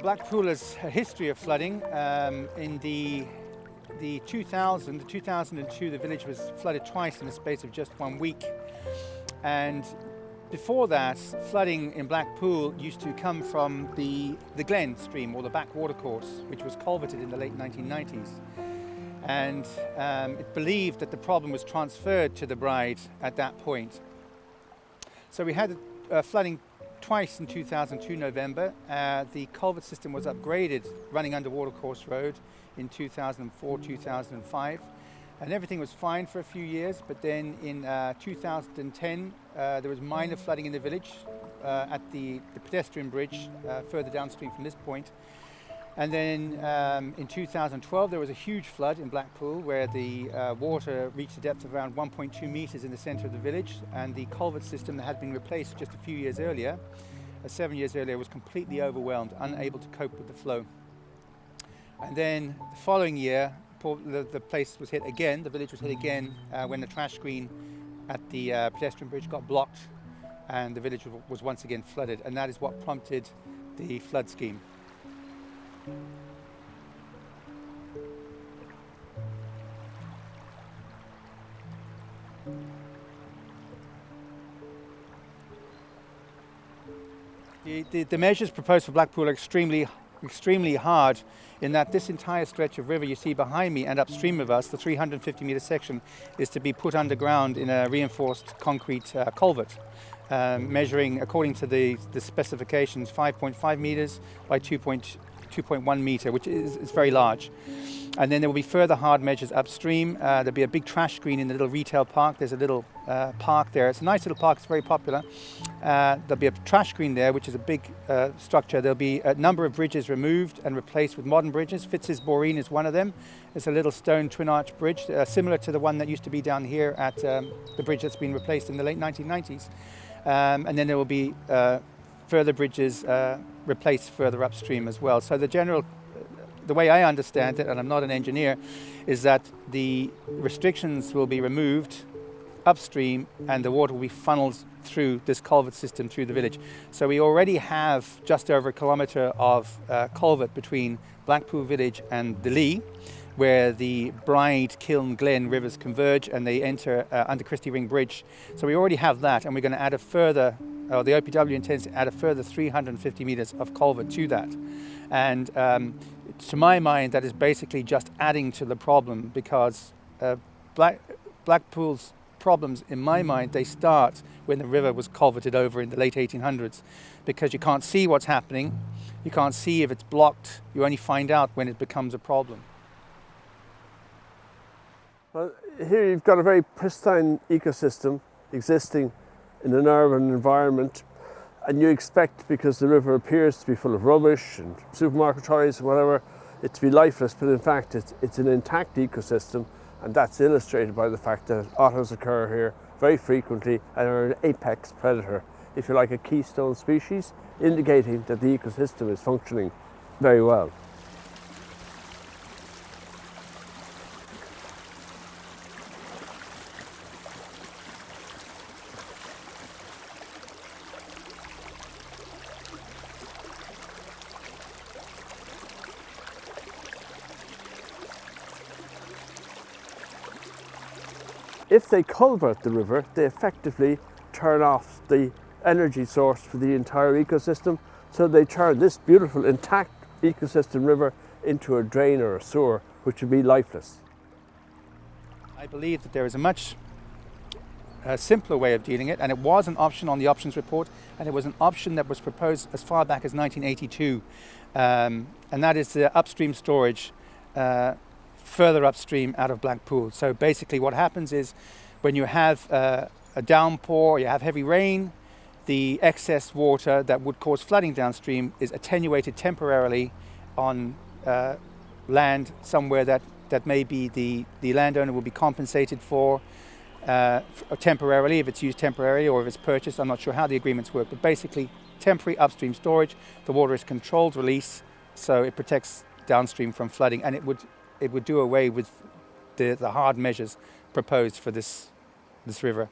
Blackpool has a history of flooding. In the 2002, the village was flooded twice in the space of just 1 week. And before that, flooding in Blackpool used to come from the Glen stream, or the back watercourse, which was culverted in the late 1990s. And it believed that the problem was transferred to the Bride at that point. So we had flooding twice in 2002 November. The culvert system was upgraded running under Watercourse Road in 2004, 2005. And everything was fine for a few years, but then in 2010 there was minor flooding in the village at the pedestrian bridge further downstream from this point. And then in 2012 there was a huge flood in Blackpool where the water reached a depth of around 1.2 meters in the center of the village, and the culvert system that had been replaced just a few years earlier, 7 years earlier, was completely overwhelmed, unable to cope with the flow. And then the following year the place was hit again, the village was hit again when the trash screen at the pedestrian bridge got blocked and the village was once again flooded, and that is what prompted the flood scheme. The measures proposed for Blackpool are extremely hard, in that this entire stretch of river you see behind me and upstream of us, the 350 metre section, is to be put underground in a reinforced concrete culvert, measuring, according to the specifications, 5.5 metres by 2.1 metre, which is very large. And then there will be further hard measures upstream. There'll be a big trash screen in the little retail park. There's a little park there. It's a nice little park, it's very popular. There'll be a trash screen there, which is a big structure. There'll be a number of bridges removed and replaced with modern bridges. Fitz's Boreen is one of them. It's a little stone twin arch bridge, similar to the one that used to be down here at the bridge that's been replaced in the late 1990s. And then there will be further bridges replaced further upstream as well. So the way I understand it, and I'm not an engineer, is that the restrictions will be removed upstream and the water will be funneled through this culvert system through the village. So we already have just over a kilometre of culvert between Blackpool village and the Lee, where the Bride, Kiln, Glen rivers converge and they enter under Christie Ring Bridge. So we already have that, and we're going to add a further, the OPW intends to add a further 350 metres of culvert to that. And to my mind, that is basically just adding to the problem, because Blackpool's problems, in my mind, they start when the river was culverted over in the late 1800s, because you can't see what's happening, you can't see if it's blocked, you only find out when it becomes a problem. Well, here you've got a very pristine ecosystem existing in an urban environment, and you expect, because the river appears to be full of rubbish and supermarket trolleys and whatever, it to be lifeless, but in fact it's an intact ecosystem, and that's illustrated by the fact that otters occur here very frequently and are an apex predator, if you like, a keystone species, indicating that the ecosystem is functioning very well. If they culvert the river, they effectively turn off the energy source for the entire ecosystem. So they turn this beautiful intact ecosystem river into a drain or a sewer, which would be lifeless. I believe that there is a much simpler way of dealing it, and it was an option on the options report, and it was an option that was proposed as far back as 1982, and that is the upstream storage further upstream out of Blackpool. So basically what happens is, when you have a downpour or you have heavy rain, the excess water that would cause flooding downstream is attenuated temporarily on land somewhere that maybe the landowner will be compensated for temporarily, if it's used temporarily, or if it's purchased. I'm not sure how the agreements work, but basically temporary upstream storage. The water is controlled release, so it protects downstream from flooding, and it would do away with the hard measures proposed for this river.